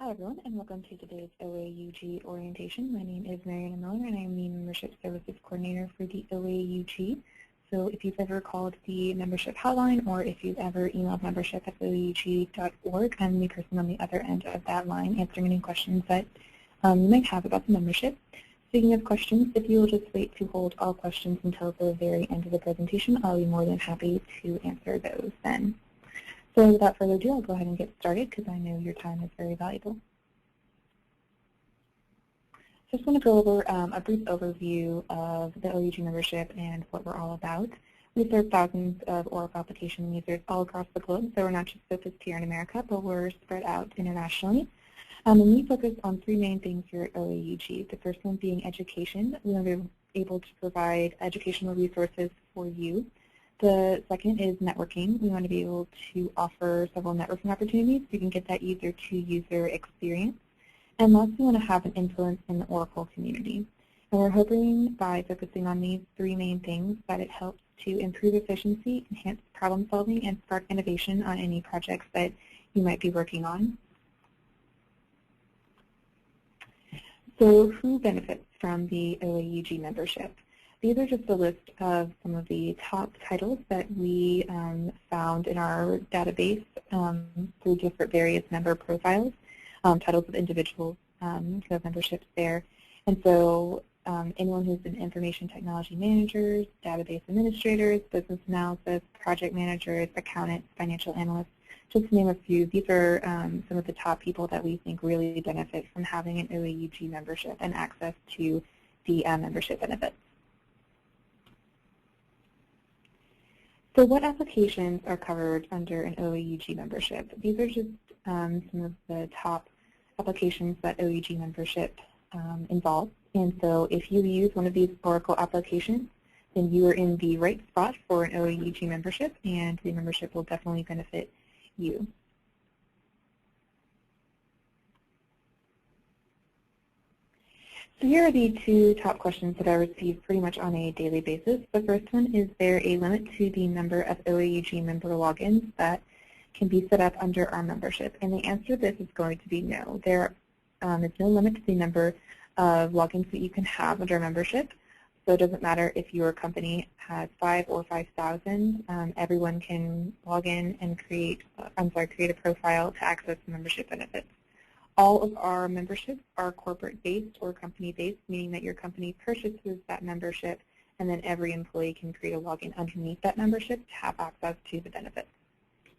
Hi everyone, and welcome to today's OAUG orientation. My name is Mariana Miller, and I am the Membership Services Coordinator for the OAUG. So if you've ever called the membership hotline or if you've ever emailed membership@oaug.org, I'm the person on the other end of that line answering any questions that you might have about the membership. Speaking of questions, if you will just wait to hold all questions until the very end of the presentation, I'll be more than happy to answer those then. So without further ado, I'll go ahead and get started because I know your time is very valuable. Just want to go over a brief overview of the OAUG membership and what we're all about. We serve thousands of Oracle application users all across the globe, so we're not just focused here in America, but we're spread out internationally. And we focus on three main things here at OAUG. The first one being education. We want to be able to provide educational resources for you. The second is networking. We want to be able to offer several networking opportunities so you can get that user-to-user experience. And last, we want to have an influence in the Oracle community. And we're hoping by focusing on these three main things that it helps to improve efficiency, enhance problem solving, and spark innovation on any projects that you might be working on. So who benefits from the OAUG membership? These are just a list of some of the top titles that we found in our database through different various member profiles, titles of individuals who have memberships there. And so anyone who's an information technology managers, database administrators, business analysis, project managers, accountants, financial analysts, just to name a few, these are some of the top people that we think really benefit from having an OAUG membership and access to the membership benefits. So what applications are covered under an OAUG membership? These are just some of the top applications that OAUG membership involves. And so if you use one of these Oracle applications, then you are in the right spot for an OAUG membership, and the membership will definitely benefit you. So here are the two top questions that I receive pretty much on a daily basis. The first one, is there a limit to the number of OAUG member logins that can be set up under our membership? And the answer to this is going to be no. There is no limit to the number of logins that you can have under a membership. So it doesn't matter if your company has 5 or 5,000. Everyone can log in and create a profile to access the membership benefits. All of our memberships are corporate-based or company-based, meaning that your company purchases that membership, and then every employee can create a login underneath that membership to have access to the benefits.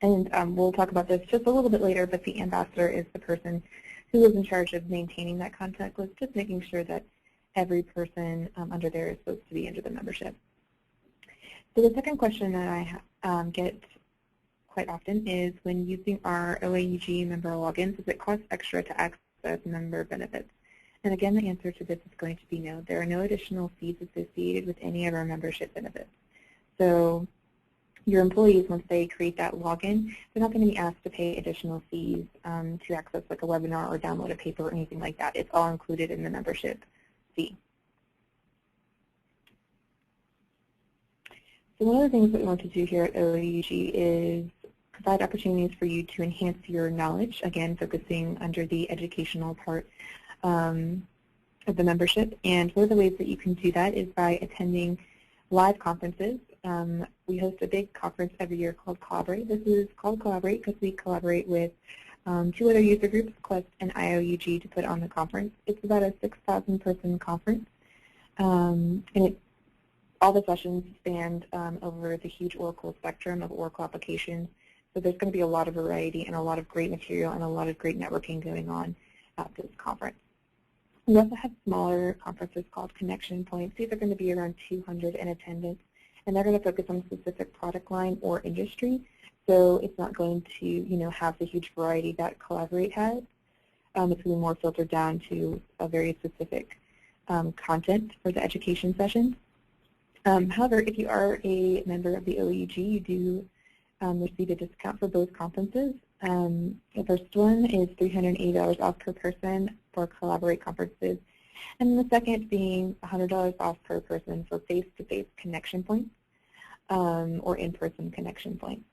And we'll talk about this just a little bit later, but the ambassador is the person who is in charge of maintaining that contact list, just making sure that every person under there is supposed to be under the membership. So the second question that I get quite often is, when using our OAUG member logins, does it cost extra to access member benefits? And again, the answer to this is going to be no. There are no additional fees associated with any of our membership benefits. So your employees, once they create that login, they're not going to be asked to pay additional fees to access like a webinar or download a paper or anything like that. It's all included in the membership fee. So one of the things that we want to do here at OAUG is provide opportunities for you to enhance your knowledge, again, focusing under the educational part of the membership. And one of the ways that you can do that is by attending live conferences. We host a big conference every year called Collaborate. This is called Collaborate because we collaborate with 2 other user groups, Quest and IOUG, to put on the conference. It's about a 6,000-person conference, and all the sessions span over the huge Oracle spectrum of Oracle applications. So there's going to be a lot of variety and a lot of great material and a lot of great networking going on at this conference. We also have smaller conferences called Connection Points. These are going to be around 200 in attendance, and they're going to focus on a specific product line or industry. So it's not going to, have the huge variety that Collaborate has. It's going to be more filtered down to a very specific content for the education sessions. However, if you are a member of the OAUG, you do receive a discount for both conferences. The first one is $380 off per person for Collaborate conferences, and the second being $100 off per person for face-to-face connection points or in-person connection points.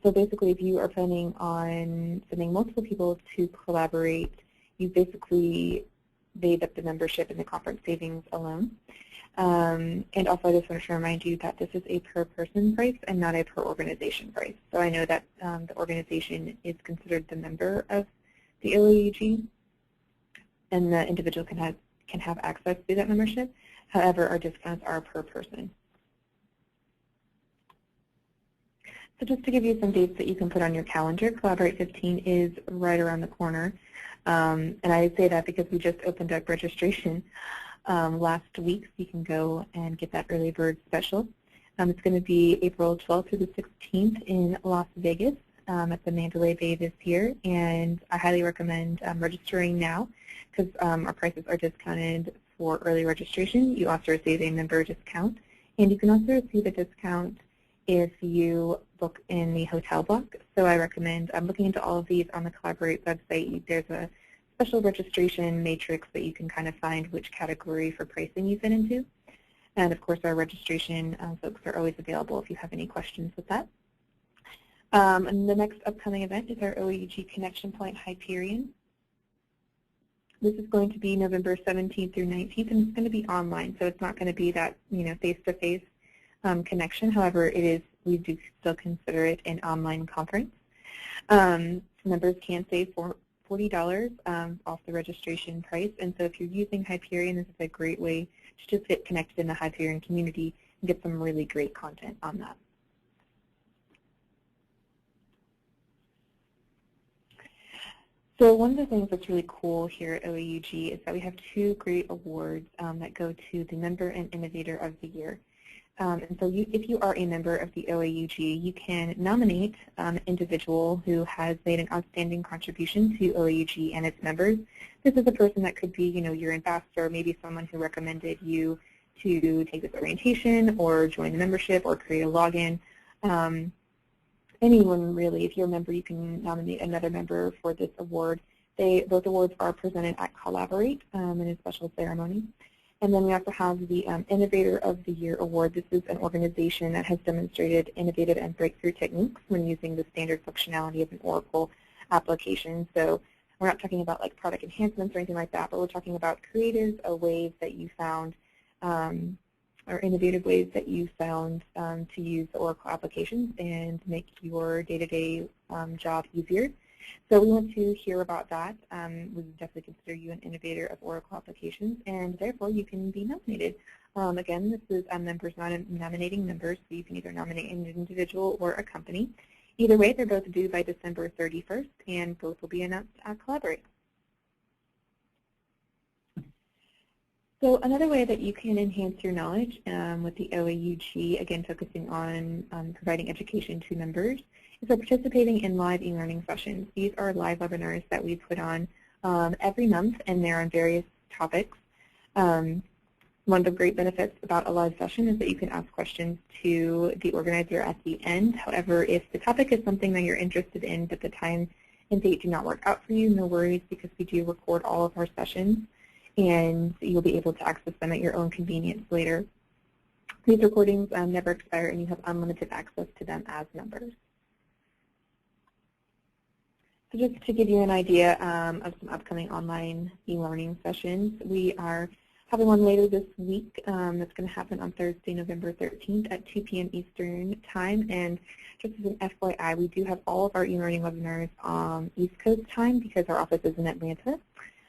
So basically, if you are planning on sending multiple people to collaborate, you basically made up the membership and the conference savings alone. And also, I just wanted to remind you that this is a per-person price and not a per-organization price. So I know that the organization is considered the member of the OAUG, and the individual can have access to that membership. However, our discounts are per person. So just to give you some dates that you can put on your calendar, Collaborate 15 is right around the corner. And I say that because we just opened up registration last week, so you can go and get that early bird special. It's going to be April 12th through the 16th in Las Vegas at the Mandalay Bay this year, and I highly recommend registering now because our prices are discounted for early registration. You also receive a member discount, and you can also receive a discount if you book in the hotel block. So I recommend looking into all of these on the Collaborate website. There's a special registration matrix that you can kind of find which category for pricing you fit into. And of course, our registration folks are always available if you have any questions with that. And the next upcoming event is our OAUG Connection Point Hyperion. This is going to be November 17th through 19th, and it's going to be online, so it's not going to be that face-to-face connection. However, we do still consider it an online conference. Members can save $40 off the registration price, and so if you're using Hyperion, this is a great way to just get connected in the Hyperion community and get some really great content on that. So one of the things that's really cool here at OAUG is that we have two great awards that go to the Member and Innovator of the Year. And so if you are a member of the OAUG, you can nominate an individual who has made an outstanding contribution to OAUG and its members. This is a person that could be, your ambassador, maybe someone who recommended you to take this orientation or join the membership or create a login. Anyone really, if you're a member, you can nominate another member for this award. Both awards are presented at Collaborate in a special ceremony. And then we also have the Innovator of the Year Award. This is an organization that has demonstrated innovative and breakthrough techniques when using the standard functionality of an Oracle application. So we're not talking about like product enhancements or anything like that, but we're talking about creative ways that you found or innovative ways that you found to use the Oracle applications and make your day-to-day job easier. So we want to hear about that. We would definitely consider you an innovator of Oracle applications, and therefore you can be nominated. Again, this is members nominating members, so you can either nominate an individual or a company. Either way, they're both due by December 31st, and both will be announced at Collaborate. So another way that you can enhance your knowledge with the OAUG, again focusing on providing education to members, is by participating in live e-learning sessions. These are live webinars that we put on every month, and they're on various topics. One of the great benefits about a live session is that you can ask questions to the organizer at the end. However, if the topic is something that you're interested in but the time and date do not work out for you, no worries, because we do record all of our sessions, and you'll be able to access them at your own convenience later. These recordings never expire, and you have unlimited access to them as members. So just to give you an idea of some upcoming online e-learning sessions, we are having one later this week that's going to happen on Thursday, November 13th at 2 p.m. Eastern Time. And just as an FYI, we do have all of our e-learning webinars on East Coast time because our office is in Atlanta.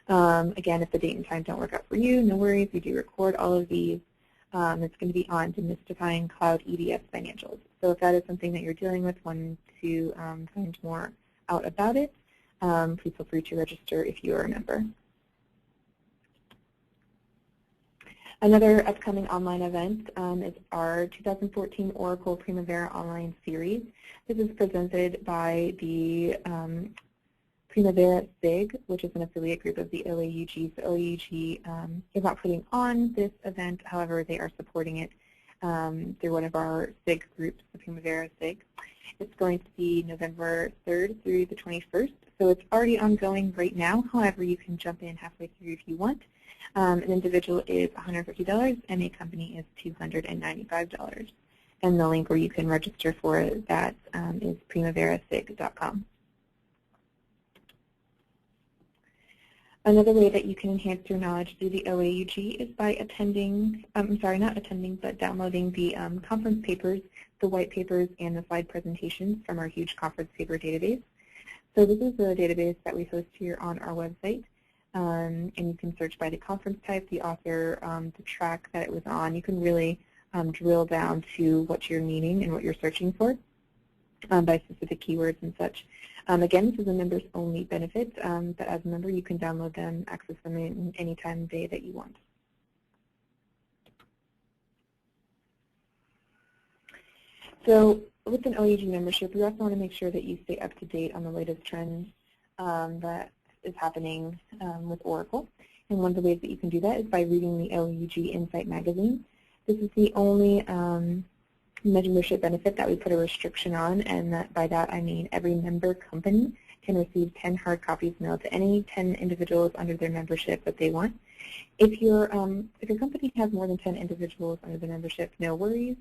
Again, if the date and time don't work out for you, no worries. We do record all of these. It's going to be on Demystifying Cloud EDS Financials. So if that is something that you're dealing with, wanting to find more out about it, please feel free to register if you are a member. Another upcoming online event is our 2014 Oracle Primavera Online Series. This is presented by the Primavera SIG, which is an affiliate group of the OAUG. So OAUG is not putting on this event, however, they are supporting it through one of our SIG groups, the Primavera SIG. It's going to be November 3rd through the 21st, so it's already ongoing right now. However, you can jump in halfway through if you want. An individual is $150 and a company is $295. and the link where you can register for that is primaverasig.com. Another way that you can enhance your knowledge through the OAUG is by downloading the conference papers, the white papers, and the slide presentations from our huge conference paper database. So this is the database that we host here on our website, and you can search by the conference type, the author, the track that it was on. You can really drill down to what you're needing and what you're searching for by specific keywords and such. Again, this is a members-only benefit, but as a member, you can download them, access them in any time of day that you want. So with an OAUG membership, we also want to make sure that you stay up to date on the latest trends that is happening with Oracle. And one of the ways that you can do that is by reading the OAUG Insight magazine. This is the only membership benefit that we put a restriction on, and by that I mean every member company can receive 10 hard copies mailed to any 10 individuals under their membership that they want. If your company has more than 10 individuals under the membership, no worries.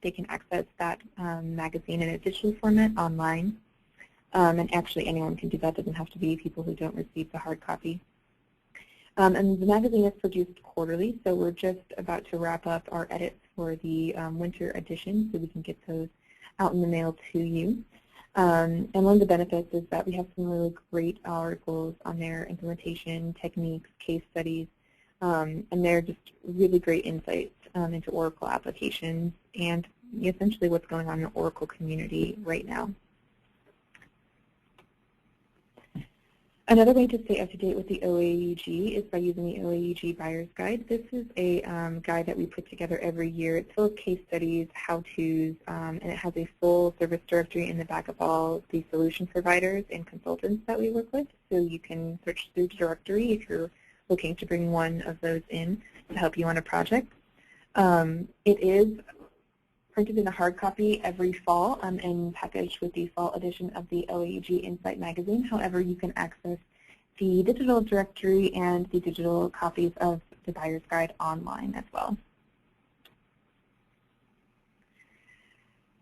They can access that magazine in a digital format online, and actually anyone can do that. It doesn't have to be people who don't receive the hard copy. And the magazine is produced quarterly, so we're just about to wrap up our edits for the winter edition, so we can get those out in the mail to you. And one of the benefits is that we have some really great articles on their implementation, techniques, case studies, and they're just really great insights into Oracle applications and essentially what's going on in the Oracle community right now. Another way to stay up to date with the OAUG is by using the OAUG Buyer's Guide. This is a guide that we put together every year. It's full of case studies, how-tos, and it has a full service directory in the back of all the solution providers and consultants that we work with. So you can search through the directory if you're looking to bring one of those in to help you on a project. It is printed in a hard copy every fall and packaged with the fall edition of the OAUG Insight magazine. However, you can access the digital directory and the digital copies of the Buyer's Guide online as well.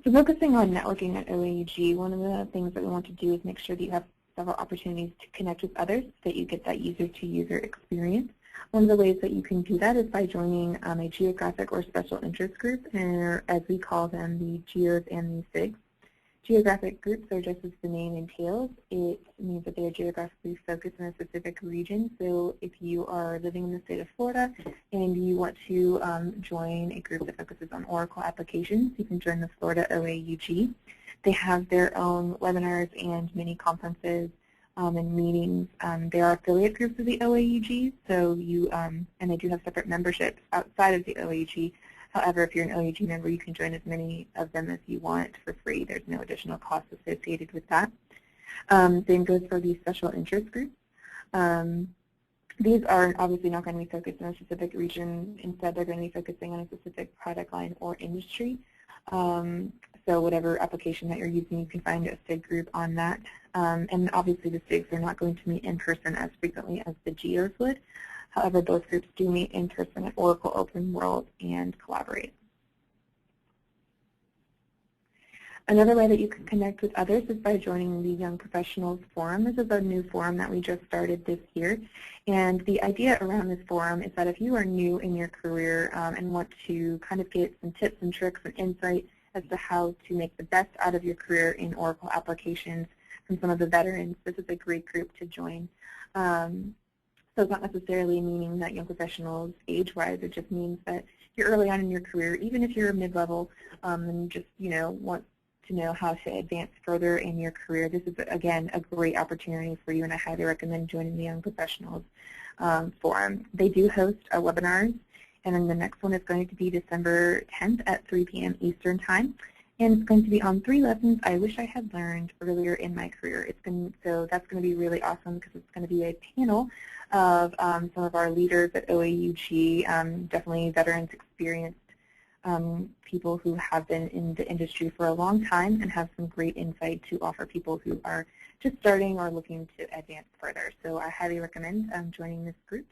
So focusing on networking at OAUG, one of the things that we want to do is make sure that you have several opportunities to connect with others so that you get that user-to-user experience. One of the ways that you can do that is by joining a geographic or special interest group, or as we call them, the GEOs and the SIGs. Geographic groups are just as the name entails. It means that they are geographically focused in a specific region. So if you are living in the state of Florida and you want to join a group that focuses on Oracle applications, you can join the Florida OAUG. They have their own webinars and mini conferences and meetings. They are affiliate groups of the OAUG, so you and they do have separate memberships outside of the OAUG. However, if you're an OAUG member, you can join as many of them as you want for free. There's no additional cost associated with that. Same goes for the special interest groups. These are obviously not going to be focused on a specific region. Instead, they're going to be focusing on a specific product line or industry. So whatever application that you're using, you can find a SIG group on that. And obviously the SIGs are not going to meet in person as frequently as the GEOs would. However, both groups do meet in person at Oracle Open World and collaborate. Another way that you can connect with others is by joining the Young Professionals Forum. This is a new forum that we just started this year. And the idea around this forum is that if you are new in your career and want to kind of get some tips and tricks and insight as to how to make the best out of your career in Oracle applications from some of the veterans, this is a great group to join. So it's not necessarily meaning that young professionals age-wise. It just means that you're early on in your career, even if you're mid-level and you just want to know how to advance further in your career. This is, again, a great opportunity for you, and I highly recommend joining the Young Professionals Forum. They do host webinars, and then the next one is going to be December 10th at 3 p.m. Eastern Time. And it's going to be on 3 lessons I wish I had learned earlier in my career. So that's going to be really awesome because it's going to be a panel of some of our leaders at OAUG, definitely veterans, experienced people who have been in the industry for a long time and have some great insight to offer people who are just starting or looking to advance further. So I highly recommend joining this group.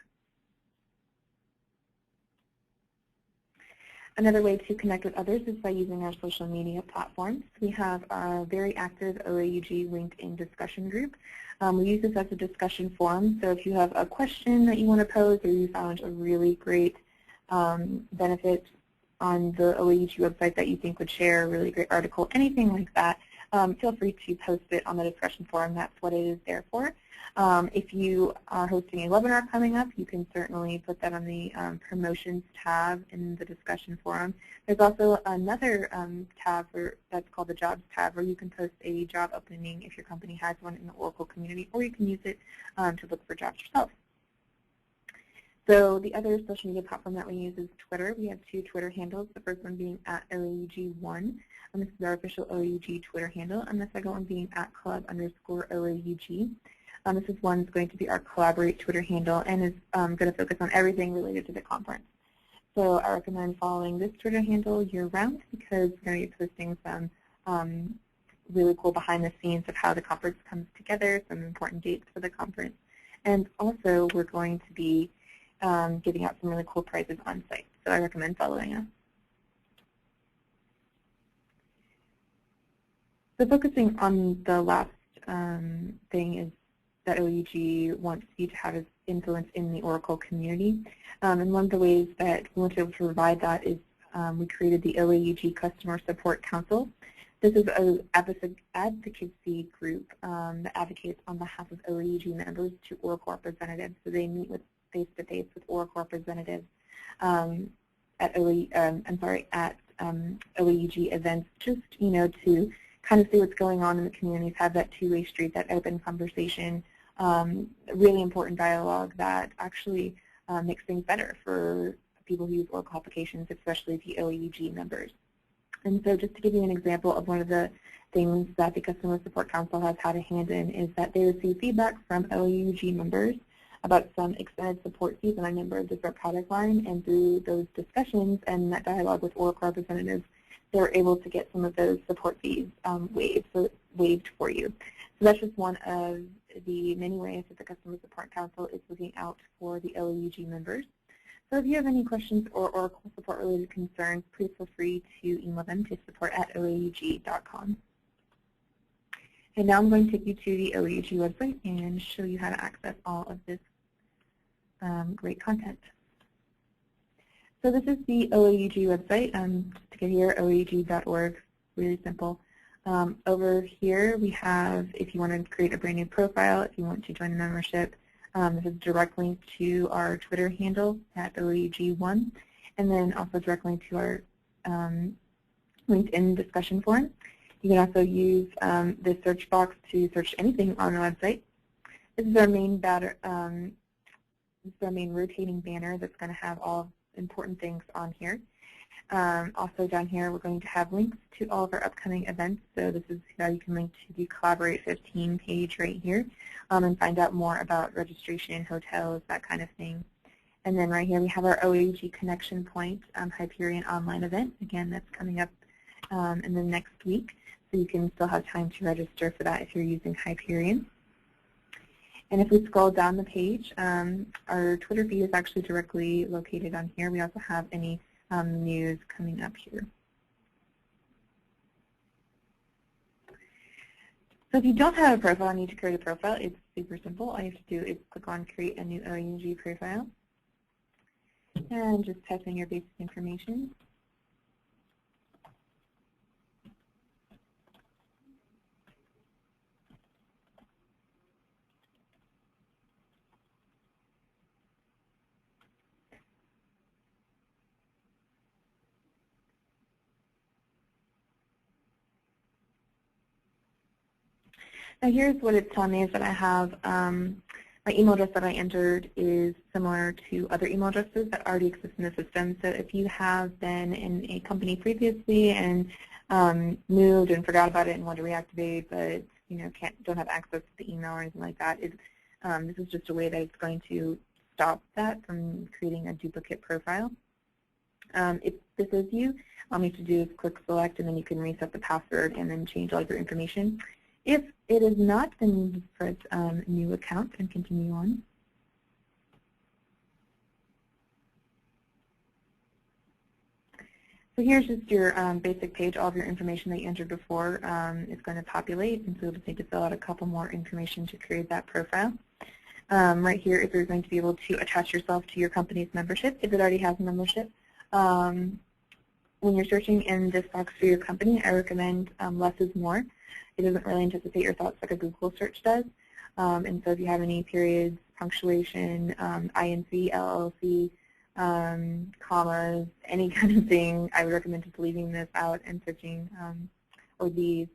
Another way to connect with others is by using our social media platforms. We have a very active OAUG LinkedIn discussion group. We use this as a discussion forum, so if you have a question that you want to pose or you found a really great benefit on the OAUG website that you think would share a really great article, anything like that, feel free to post it on the discussion forum. That's what it is there for. If you are hosting a webinar coming up, you can certainly put that on the promotions tab in the discussion forum. There's also another tab that's called the jobs tab, where you can post a job opening if your company has one in the Oracle community, or you can use it to look for jobs yourself. So the other social media platform that we use is Twitter. We have 2 Twitter handles, the first one being at OAUG1, and this is our official OAUG Twitter handle, and the second one being at club_OAUG. This is one that's going to be our Collaborate Twitter handle and is going to focus on everything related to the conference. So I recommend following this Twitter handle year-round because we're going to be posting some really cool behind the scenes of how the conference comes together, some important dates for the conference, and also we're going to be giving out some really cool prizes on site. So I recommend following us. So focusing on the last thing is that OAUG wants you to have influence in the Oracle community. And one of the ways that we want to be able to provide that is we created the OAUG Customer Support Council. This is an advocacy group that advocates on behalf of OAUG members to Oracle representatives. So they meet with face-to-face with Oracle representatives at OAUG events, just to kind of see what's going on in the communities, have that two-way street, that open conversation, really important dialogue that actually makes things better for people who use Oracle applications, especially the OAUG members. And so just to give you an example of one of the things that the Customer Support Council has had a hand in is that they receive feedback from OAUG members about some extended support fees on a number of different product lines, and through those discussions and that dialogue with Oracle representatives, they were able to get some of those support fees waived for you. So that's just one of the many ways that the Customer Support Council is looking out for the OAUG members. So if you have any questions or Oracle support related concerns, please feel free to email them to support@oaug.com. And now I'm going to take you to the OAUG website and show you how to access all of this great content. So this is the OAUG website. Just to get here, oaug.org, really simple. Over here we have, if you want to create a brand new profile, if you want to join a membership, this is a direct link to our Twitter handle at OAUG1, and then also direct link to our LinkedIn discussion forum. You can also use the search box to search anything on the website. This is our main rotating banner that's going to have all important things on here. Also down here we're going to have links to all of our upcoming events. So this is how you can link to the Collaborate 15 page right here and find out more about registration, hotels, that kind of thing. And then right here we have our OAUG Connection Point Hyperion online event. Again, that's coming up in the next week. So you can still have time to register for that if you're using Hyperion. And if we scroll down the page, our Twitter feed is actually directly located on here. We also have any news coming up here. So if you don't have a profile and need to create a profile, it's super simple. All you have to do is click on Create a New OAUG Profile and just type in your basic information. Now here's what it's telling me is that I have my email address that I entered is similar to other email addresses that already exist in the system. So if you have been in a company previously and moved and forgot about it and want to reactivate, but don't have access to the email or anything like that, this is just a way that it's going to stop that from creating a duplicate profile. If this is you, all you have to do is click select, and then you can reset the password and then change all your information. If it is not, then you press new account and continue on. So here's just your basic page. All of your information that you entered before is going to populate, and so you'll just need to fill out a couple more information to create that profile. Right here, if you're going to be able to attach yourself to your company's membership, if it already has a membership. When you're searching in this box for your company, I recommend less is more. It doesn't really anticipate your thoughts like a Google search does. And so if you have any periods, punctuation, INC, LLC, commas, any kind of thing, I would recommend just leaving this out and searching, or these,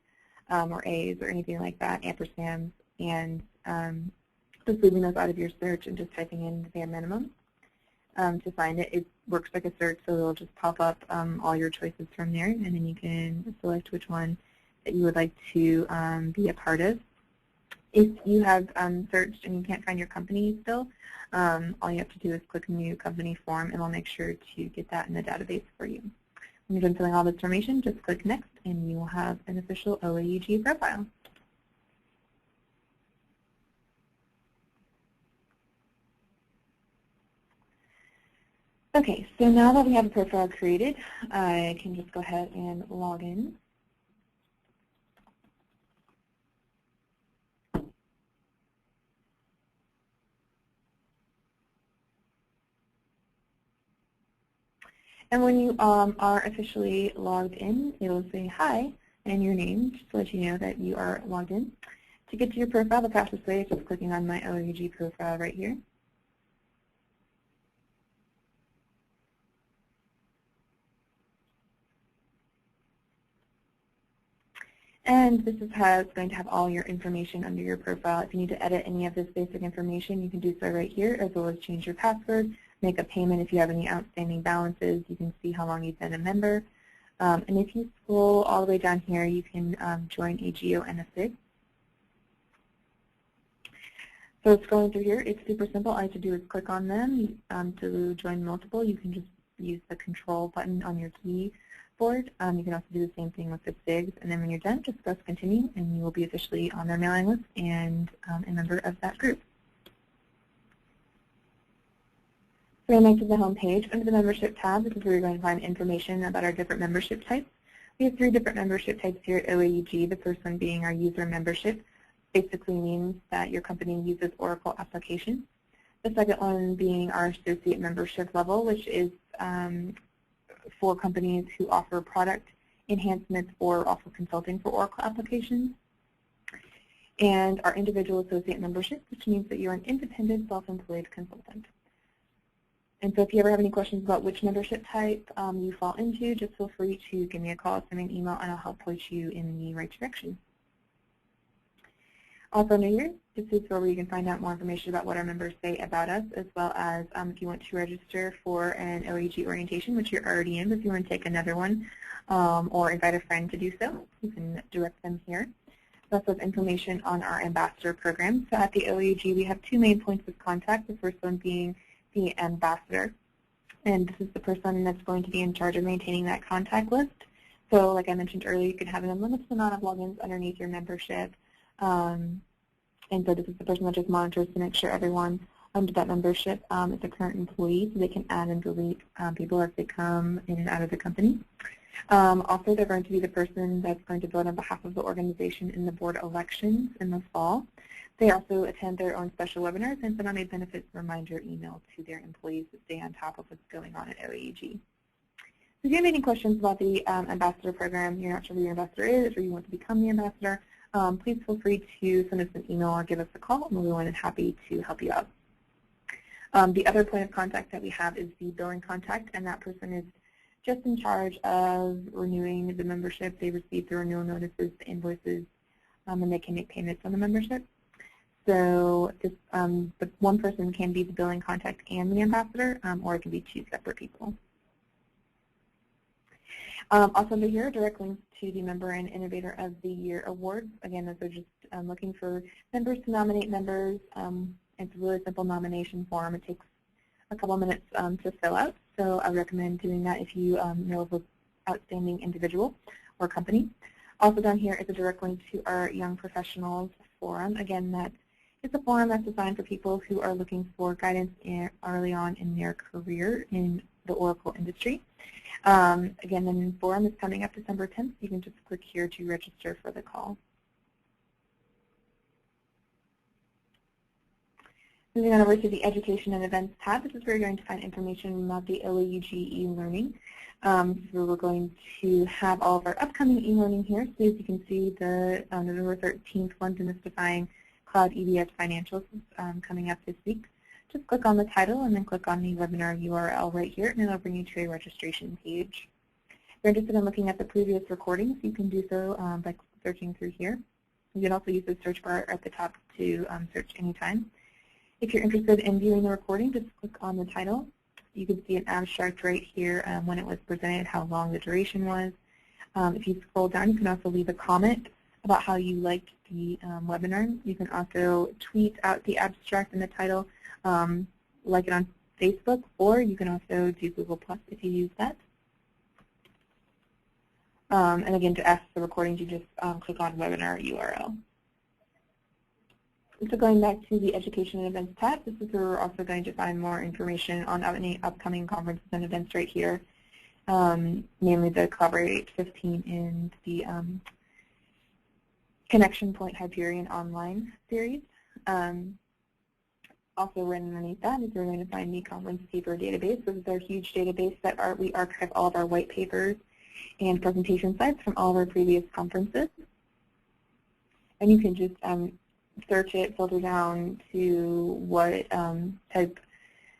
or A's, or anything like that, ampersands, and just leaving those out of your search and just typing in the bare minimum to find it. It works like a search, so it'll just pop up all your choices from there, and then you can select which one that you would like to be a part of. If you have searched and you can't find your company still, all you have to do is click New Company Form, and we'll make sure to get that in the database for you. When you're done filling all this information, just click Next, and you will have an official OAUG profile. Okay, so now that we have a profile created, I can just go ahead and log in. And when you are officially logged in, it will say hi and your name, just to let you know that you are logged in. To get to your profile, the fastest way is just clicking on my OAUG profile right here. And this is how it's going to have all your information under your profile. If you need to edit any of this basic information, you can do so right here, as well as change your password, make a payment if you have any outstanding balances. You can see how long you've been a member. And if you scroll all the way down here, you can join a GEO and a SIG. So scrolling through here, it's super simple. All you have to do is click on them. To join multiple, you can just use the control button on your keyboard. You can also do the same thing with the SIGs. And then when you're done, just press continue, and you will be officially on their mailing list and a member of that group. So we're going to the home page. Under the membership tab, this is where you're going to find information about our different membership types. We have 3 different membership types here at OAUG, the first one being our user membership. Basically means that your company uses Oracle applications. The second one being our associate membership level, which is for companies who offer product enhancements or offer consulting for Oracle applications. And our individual associate membership, which means that you're an independent, self-employed consultant. And so if you ever have any questions about which membership type you fall into, just feel free to give me a call, send me an email, and I'll help point you in the right direction. Also under here, this is where you can find out more information about what our members say about us, as well as if you want to register for an OAUG orientation, which you're already in, but if you want to take another one or invite a friend to do so, you can direct them here. There's also information on our ambassador program. So at the OAUG, we have 2 main points of contact, the first one being the ambassador. And this is the person that's going to be in charge of maintaining that contact list. So like I mentioned earlier, you can have an unlimited amount of logins underneath your membership. And so this is the person that just monitors to make sure everyone under that membership is a current employee, so they can add and delete people as they come in and out of the company. Also, they're going to be the person that's going to vote on behalf of the organization in the board elections in the fall. They also attend their own special webinars and send out a benefits reminder email to their employees to stay on top of what's going on at OAUG. So if you have any questions about the ambassador program, you're not sure who your ambassador is, or you want to become the ambassador, please feel free to send us an email or give us a call, and we'll be more than happy to help you out. The other point of contact that we have is the billing contact, and that person is just in charge of renewing the membership. They receive the renewal notices, the invoices, and they can make payments on the membership. So this, the one person can be the billing contact and the ambassador, or it can be 2 separate people. Also under here, direct links to the Member and Innovator of the Year awards. Again, those are just looking for members to nominate members. It's a really simple nomination form. It takes a couple minutes to fill out, so I recommend doing that if you know of an outstanding individual or company. Also down here is a direct link to our Young Professionals Forum. Again, that is a forum that's designed for people who are looking for guidance early on in their career in the Oracle industry. Again, the forum is coming up December 10th. You can just click here to register for the call. Moving on over to the Education and Events tab, this is where you're going to find information about the OAUG e-learning. So we're going to have all of our upcoming e-learning here. So as you can see, the November 13th one, Demystifying Cloud EBS Financials is coming up this week. Just click on the title and then click on the webinar URL right here, and it'll bring you to a registration page. If you're interested in looking at the previous recordings, you can do so by searching through here. You can also use the search bar at the top to search anytime. If you're interested in viewing the recording, just click on the title. You can see an abstract right here when it was presented, how long the duration was. If you scroll down, you can also leave a comment about how you liked the webinar. You can also tweet out the abstract and the title, like it on Facebook, or you can also do Google Plus if you use that. And again, to access the recordings, you just click on webinar URL. So going back to the Education and Events tab, this is where we're also going to find more information on any upcoming conferences and events right here, namely the Collaborate 15 and the Connection Point Hyperion Online series. Also right underneath that is we're going to find the conference paper database. This is our huge database that we archive all of our white papers and presentation slides from all of our previous conferences. And you can just search it, filter down to what type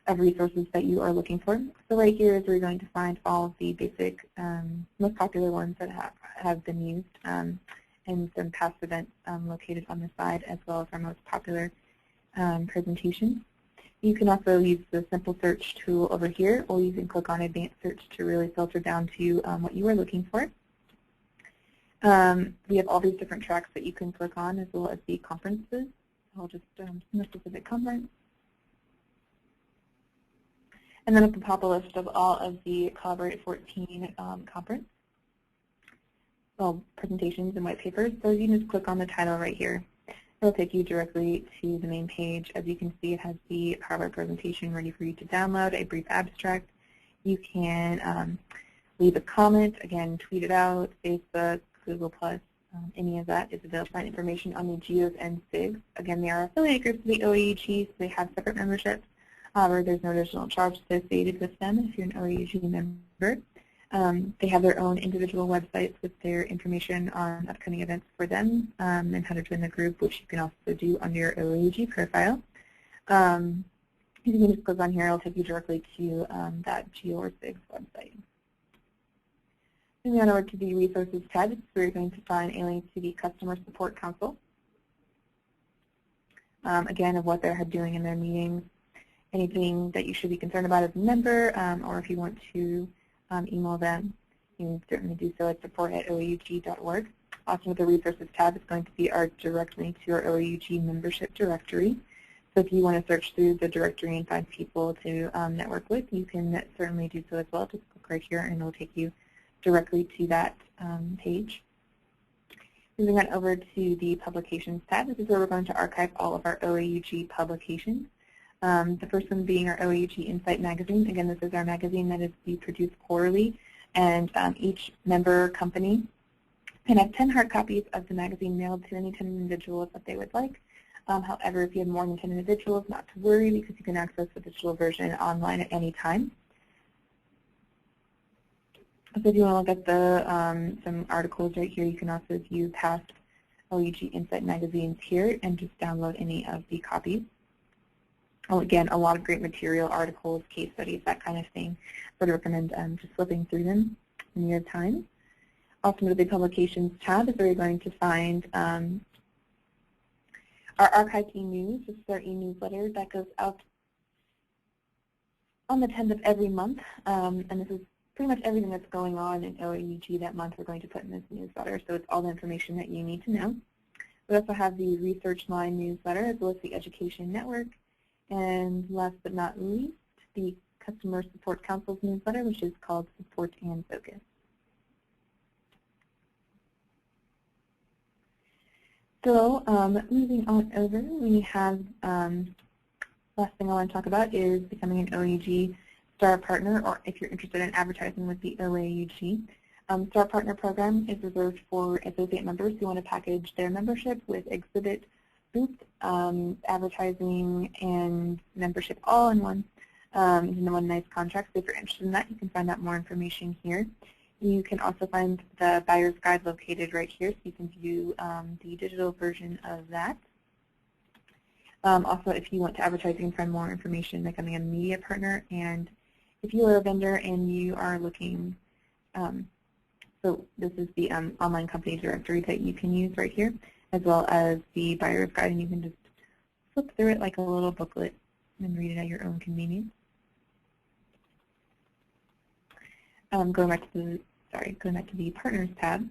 of resources that you are looking for. So right here is where you're going to find all of the basic, most popular ones that have been used, and some past events located on the side, as well as our most popular presentations. You can also use the simple search tool over here, or you can click on advanced search to really filter down to what you are looking for. We have all these different tracks that you can click on, as well as the conferences. I'll just select a specific conference. And then at the top, a list of all of the Collaborate 14 conference presentations and white papers. So you can just click on the title right here. It'll take you directly to the main page. As you can see, it has the PowerPoint presentation ready for you to download, a brief abstract. You can leave a comment, again, tweet it out, Facebook, Google+, any of that is available. Find information on the GEOs and SIGs. Again, they are affiliate groups of the OAUG, so they have separate memberships. However, there's no additional charge associated with them if you're an OAUG member. They have their own individual websites with their information on upcoming events for them and how to join the group, which you can also do under your OAUG profile. You can just click on here, it'll take you directly to that GEO or SIGs website. Moving on over to the Resources tab, we're going to find a link to the Customer Support Council. Again, of what they're doing in their meetings, anything that you should be concerned about as a member, or if you want to email them, you can certainly do so at support@oaug.org. Also with the Resources tab is going to be our direct link to our OAUG membership directory. So if you want to search through the directory and find people to network with, you can certainly do so as well. Just click right here and it'll take you directly to that page. Moving on over to the Publications tab, this is where we're going to archive all of our OAUG publications. The first one being our OAUG Insight magazine. Again, this is our magazine that is produced quarterly, and each member company can have 10 hard copies of the magazine mailed to any 10 individuals that they would like. However, if you have more than 10 individuals, not to worry, because you can access the digital version online at any time. So if you want to look at the some articles right here, you can also view past OAUG Insight magazines here and just download any of the copies. Oh, again, a lot of great material, articles, case studies, that kind of thing. I would recommend just flipping through them in your time. Also, under the Publications tab is where you're going to find our archived e-news. This is our e-newsletter that goes out on the 10th of every month, and this is pretty much everything that's going on in OAUG that month we're going to put in this newsletter, so it's all the information that you need to know. We also have the Research Line newsletter, as well as the Education Network, and last but not least, the Customer Support Council's newsletter, which is called Support and Focus. So moving on over, we have, last thing I want to talk about is becoming an OAUG Star Partner, or if you're interested in advertising with the OAUG. Star Partner program is reserved for associate members who want to package their membership with exhibit, booth, advertising, and membership all in one nice contract. So if you're interested in that, you can find out more information here. You can also find the buyer's guide located right here, so you can view the digital version of that. Also, if you want to advertise, you can find more information becoming a media partner. And if you are a vendor and you are looking, so this is the online company directory that you can use right here, as well as the buyer's guide, and you can just flip through it like a little booklet and read it at your own convenience. Going back to the Partners tab.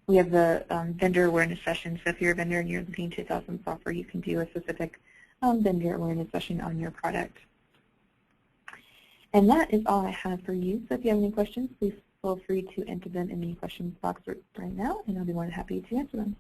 We have the vendor awareness session. So if you're a vendor and you're looking to sell some software, you can do a specific vendor awareness session on your product. And that is all I have for you. So if you have any questions, please feel free to enter them in the questions box right now, and I'll be more than happy to answer them.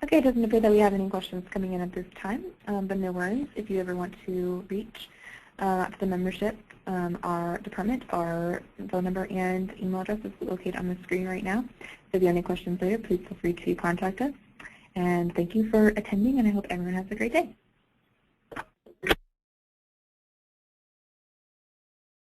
Okay, it doesn't appear that we have any questions coming in at this time, but no worries. If you ever want to reach the membership, our department, our phone number and email address is located on the screen right now. So if you have any questions later, please feel free to contact us. And thank you for attending, and I hope everyone has a great day.